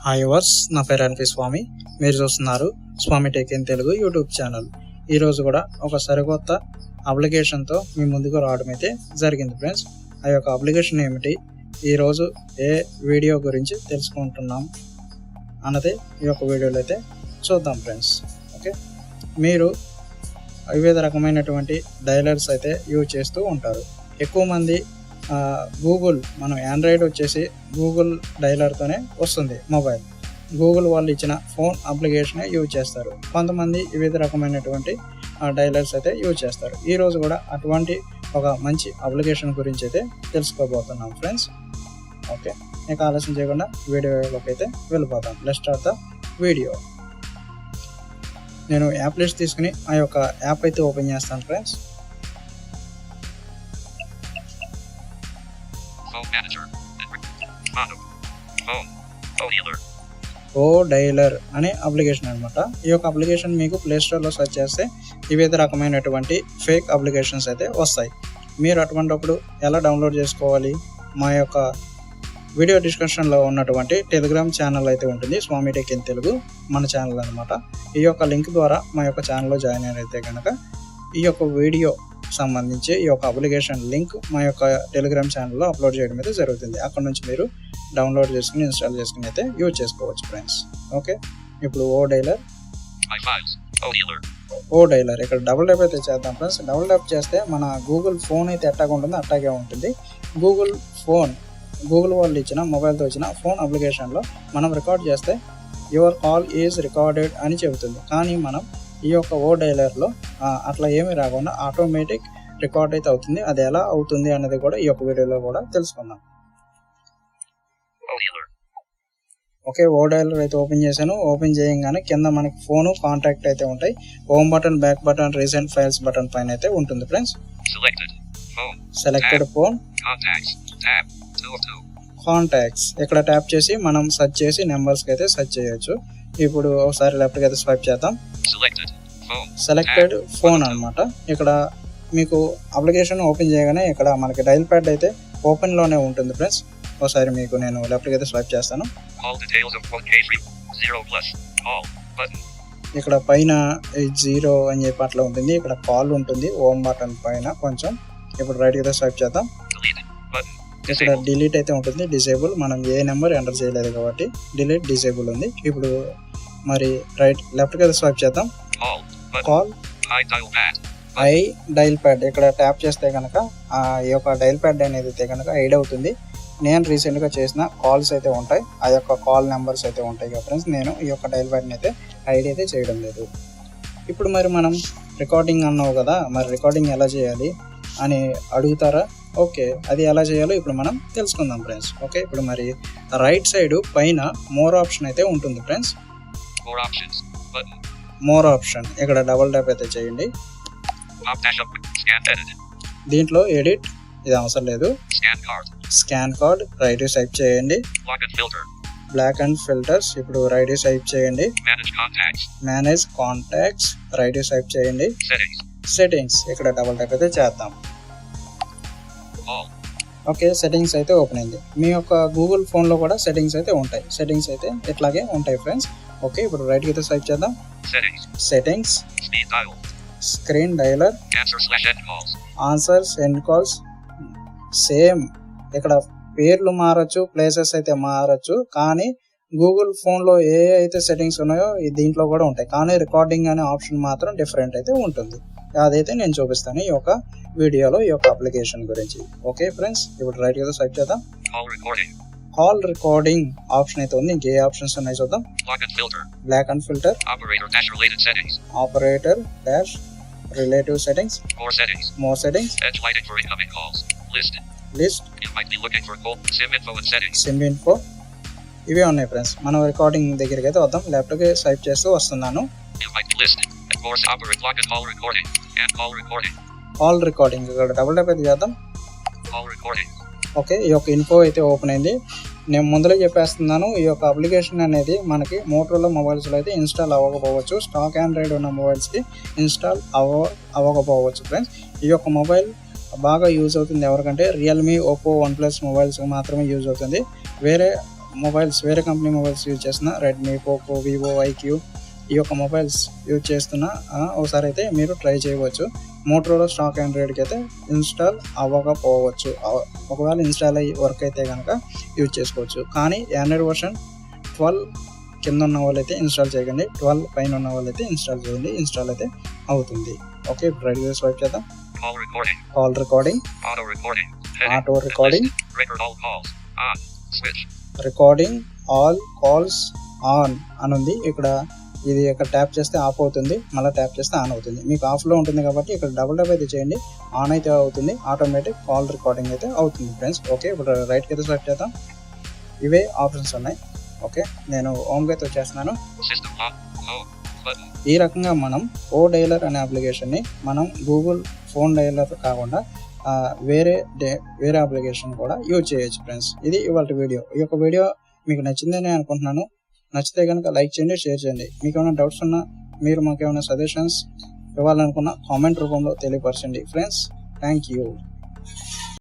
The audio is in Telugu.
హాయ్ వర్స్, నా పేరు ఎన్పి స్వామి. మీరు చూస్తున్నారు Swamy tech in Telugu YouTube channel. ఈరోజు కూడా ఒక సరికొత్త అప్లికేషన్తో మీ ముందుకు రావడం అయితే జరిగింది ఫ్రెండ్స్. ఆ యొక్క అప్లికేషన్ ఏమిటి, ఈరోజు ఏ వీడియో గురించి తెలుసుకుంటున్నాం అన్నది ఈ యొక్క వీడియోలో అయితే చూద్దాం ఫ్రెండ్స్. ఓకే, మీరు వివిధ రకమైనటువంటి డైలర్స్ అయితే యూజ్ చేస్తూ ఉంటారు. ఎక్కువ మంది గూగుల్, మనం ఆండ్రాయిడ్ వచ్చేసి గూగుల్ డైలర్తోనే వస్తుంది మొబైల్. గూగుల్ వాళ్ళు ఇచ్చిన ఫోన్ అప్లికేషన్ యూజ్ చేస్తారు. కొంతమంది వివిధ రకమైనటువంటి డైలర్స్ అయితే యూజ్ చేస్తారు. ఈరోజు కూడా అటువంటి ఒక మంచి అప్లికేషన్ గురించి అయితే తెలుసుకోబోతున్నాం ఫ్రెండ్స్. ఓకే, ఇక ఆలస్యం చేయకుండా వీడియోలోకి అయితే వెళ్ళిపోతాం. Let's start the video. నేను యాప్ లిస్ట్ తీసుకుని ఆ యొక్క యాప్ అయితే ఓపెన్ చేస్తాను ఫ్రెండ్స్. ఓ డైలర్ అనే అప్లికేషన్ అనమాట. ఈ యొక్క అప్లికేషన్ మీకు ప్లే స్టోర్లో సెర్చ్ చేస్తే వివిధ రకమైనటువంటి ఫేక్ అప్లికేషన్స్ అయితే వస్తాయి. మీరు అటువంటిప్పుడు ఎలా డౌన్లోడ్ చేసుకోవాలి, మా యొక్క వీడియో డిస్క్రిప్షన్లో ఉన్నటువంటి టెలిగ్రామ్ ఛానల్ అయితే ఉంటుంది, స్వామి టెక్ ఇన్ తెలుగు మన ఛానల్ అనమాట. ఈ యొక్క లింక్ ద్వారా మా యొక్క ఛానల్లో జాయిన్ అయితే కనుక ఈ యొక్క వీడియో సంబంధించి ఈ యొక్క అప్లికేషన్ లింక్ మా యొక్క టెలిగ్రామ్ ఛానల్లో అప్లోడ్ చేయడం అయితే జరుగుతుంది. అక్కడ నుంచి మీరు డౌన్లోడ్ చేసుకుని ఇన్స్టాల్ చేసుకుని అయితే యూజ్ చేసుకోవచ్చు ఫ్రెండ్స్. ఓకే, ఇప్పుడు ఓ డైలర్ ఇక్కడ డబుల్ ట్యాప్ అయితే చేద్దాం ఫ్రెండ్స్. డబుల్ ట్యాప్ చేస్తే మన గూగుల్ ఫోన్ అయితే ఎట్టాగా ఉంటుందో అట్టాగే ఉంటుంది. గూగుల్ వాళ్ళు ఇచ్చిన మొబైల్తో వచ్చిన ఫోన్ అప్లికేషన్లో మనం రికార్డ్ చేస్తే యువర్ కాల్ ఈజ్ రికార్డెడ్ అని చెబుతుంది. కానీ మనం ఈ యొక్క ఓ డైలర్లో అట్లా ఏమీ రాకుండా ఆటోమేటిక్ రికార్డ్ అయితే అవుతుంది. అది ఎలా అవుతుంది అన్నది కూడా ఈ యొక్క వీడియోలో కూడా తెలుసుకుందాం. ఓకే, ఓ డైలర్ అయితే ఓపెన్ చేశాను. ఓపెన్ చేయగానే కింద మనకి ఫోను, కాంటాక్ట్ అయితే ఉంటాయి. Home button, back button, recent files button పైన అయితే ఉంటుంది ఫ్రెండ్స్. సెలెక్టెడ్ ఫోన్, కాంటాక్ట్స్ ఇక్కడ ట్యాప్ చేసి మనం సెర్చ్ చేసి నెంబర్స్కి అయితే సెర్చ్ చేయొచ్చు. ఇప్పుడు ఒకసారి లెఫ్ట్కి అయితే స్వైప్ చేద్దాం. సెలెక్టెడ్ ఫోన్ అనమాట. ఇక్కడ మీకు అప్లికేషన్ ఓపెన్ చేయగానే ఇక్కడ మనకి డైల్ ప్యాడ్ అయితే ఓపెన్లోనే ఉంటుంది ఫ్రెండ్స్. ఒకసారి మీకు నేను లెఫ్ట్కి అయితే స్వైప్ చేస్తాను. ఇక్కడ పైన 0 అని చెప్పి అట్లా ఉంటుంది. ఇక్కడ కాల్ ఉంటుంది హోమ్ బటన్ పైన కొంచెం. ఇప్పుడు రైట్కి అయితే స్వైప్ చేద్దాం. ఇక్కడ డిలీట్ అయితే ఉంటుంది, డిసేబుల్. మనం ఏ నెంబర్ ఎంటర్ చేయలేదు కాబట్టి డిసేబుల్ ఉంది. ఇప్పుడు మరి లెఫ్ట్కి అయితే స్వైప్ చేద్దాం. కాల్ ఐ డైల్ ప్యాడ్ ఇక్కడ ట్యాప్ చేస్తే కనుక ఈ యొక్క డైల్ ప్యాడ్ అనేది అయితే కనుక ఐడ్ అవుతుంది. నేను రీసెంట్గా చేసిన కాల్స్ అయితే ఉంటాయి, ఆ యొక్క కాల్ నెంబర్స్ అయితే ఉంటాయి కదా ఫ్రెండ్స్. నేను ఈ యొక్క డైల్ ప్యాడ్ని అయితే ఐడి అయితే చేయడం లేదు. ఇప్పుడు మరి మనం రికార్డింగ్ అన్నావు కదా, మరి రికార్డింగ్ ఎలా చేయాలి అని అడుగుతారా? ఓకే, అది ఎలా చేయాలో ఇప్పుడు మనం తెలుసుకుందాం ఫ్రెండ్స్. ఓకే, ఇప్పుడు మరి రైట్ సైడ్ పైన మోర్ ఆప్షన్ అయితే ఉంటుంది ఫ్రెండ్స్. మోర్ ఆప్షన్ ఇక్కడ డబుల్ ట్యాప్ అయితే చేయండి. దీంట్లో ఎడిట్ ఇది అవసరం లేదు. స్కాన్ కార్డ్ రైట్ సైప్ చేయండి. బ్లాక్ అండ్ ఫిల్టర్స్ ఇప్పుడు రైట్ సైప్ చేయండి. మేనేజ్ కాంటాక్ట్స్ రైట్ సైప్ చేయండి. సెట్టింగ్స్ ఇక్కడ డబుల్ ట్యాప్ అయితే చేద్దాం. ఓకే, సెట్టింగ్స్ అయితే ఓపెన్ అయింది. మీ యొక్క గూగుల్ ఫోన్లో కూడా సెట్టింగ్స్ అయితే ఉంటాయి. సెట్టింగ్స్ అయితే ఇట్లాగే ఉంటాయి ఫ్రెండ్స్. ఓకే, ఇప్పుడు రైట్కి అయితే స్వైప్ చేద్దాం. Settings, screen dialler, answers, end calls. Same ఇక్కడ పేర్లు మారచ్చు, ప్లేసెస్ అయితే మారచ్చు, కానీ గూగుల్ ఫోన్లో ఏ అయితే సెట్టింగ్స్ ఉన్నాయో దీంట్లో కూడా ఉంటాయి. కానీ రికార్డింగ్ అనే ఆప్షన్ మాత్రం డిఫరెంట్ అయితే ఉంటుంది. అదైతే నేను చూపిస్తాను ఈ యొక్క వీడియోలో ఈ యొక్క అప్లికేషన్ గురించి. ఓకే ఫ్రెండ్స్, ఇప్పుడు రైట్ గా స్వైప్ చేద్దాం. కాల్ రికార్డింగ్ ఆప్షన్ అయితే ఉంది. ఇంకే ఆప్షన్స్ ఉన్నాయి చూద్దాం. Block and filter, operator dash relative settings, more settings, list, sim info. ఇవే ఉన్నాయి ఫ్రెండ్స్. మనం రికార్డింగ్ దగ్గరికి అయితే వద్దాం. ల్యాప్టాప్ స్వైప్ చేస్తూ వస్తున్నాను. కాల్ రికార్డింగ్ ఇక్కడ డబుల్ ట్యాప్ అయితే చేద్దాం. ఓకే, ఈ యొక్క ఇన్ఫో అయితే ఓపెన్ అయింది. నేను ముందరే చెప్పేస్తున్నాను, ఈ యొక్క అప్లికేషన్ అనేది మనకి మోటరోలా మొబైల్స్లో అయితే ఇన్స్టాల్ అవ్వకపోవచ్చు, స్టాక్ ఆండ్రాయిడ్ ఉన్న మొబైల్స్కి ఇన్స్టాల్ అవ్వకపోవచ్చు ఫ్రెండ్స్. ఈ యొక్క మొబైల్ బాగా యూజ్ అవుతుంది ఎవరికంటే Realme, Oppo, one plus mobiles మాత్రమే యూజ్ అవుతుంది. వేరే మొబైల్స్ వేరే కంపెనీ మొబైల్స్ యూజ్ చేస్తున్న రెడ్మీ, పోకో, వివో, ఐక్యూ ఈ యొక్క మొబైల్స్ యూజ్ చేస్తున్న ఒకసారి అయితే మీరు ట్రై చేయవచ్చు. మోటరోలా స్టాక్ ఆండ్రాయిడ్కి అయితే ఇన్స్టాల్ అవ్వకపోవచ్చు. ఒకవేళ ఇన్స్టాల్ అయ్యి వర్క్ అయితే కనుక యూజ్ చేసుకోవచ్చు. కానీ ఆండ్రాయిడ్ వర్షన్ 12 కింద ఉన్న వాళ్ళైతే ఇన్స్టాల్ చేయకండి, 12 పైన ఉన్న వాళ్ళైతే ఇన్స్టాల్ చేయండి. ఇన్స్టాల్ అయితే అవుతుంది. ఓకే, ఇప్పుడు రెడీ చేసి స్వైప్ చేద్దాం. Call recording, auto recording, recording all calls on అని ఉంది. ఇక్కడ ట్యాప్ చేస్తే ఆఫ్ అవుతుంది, మళ్ళీ ట్యాప్ చేస్తే ఆన్ అవుతుంది. మీకు ఆఫ్లో ఉంటుంది కాబట్టి ఇక్కడ డబుల్ ట్యాప్ అయితే చేయండి, ఆన్ అయితే అవుతుంది. ఆటోమేటిక్ కాల్ రికార్డింగ్ అయితే అవుతుంది ఫ్రెండ్స్. ఓకే, ఇప్పుడు రైట్కి అయితే స్వైప్ చేద్దాం. ఇవే ఆప్షన్స్ ఉన్నాయి. ఓకే, నేను హోమ్కి అయితే వచ్చేస్తున్నాను. ఈ రకంగా మనం ఓ డైలర్ అనే అప్లికేషన్ని మనం గూగుల్ ఫోన్ డైలర్ కాకుండా వేరే అప్లికేషన్ కూడా యూజ్ చేయొచ్చు ఫ్రెండ్స్. ఇది ఇవాళ వీడియో. ఈ యొక్క వీడియో మీకు నచ్చిందని అనుకుంటున్నాను. నచ్చితే కనుక లైక్ చేయండి, షేర్ చేయండి. మీకు ఏమైనా డౌట్స్ ఉన్నా, మీరు మాకు ఏమైనా సజెషన్స్ ఇవ్వాలనుకున్నా కామెంట్ రూపంలో తెలియపరచండి ఫ్రెండ్స్. Thank you.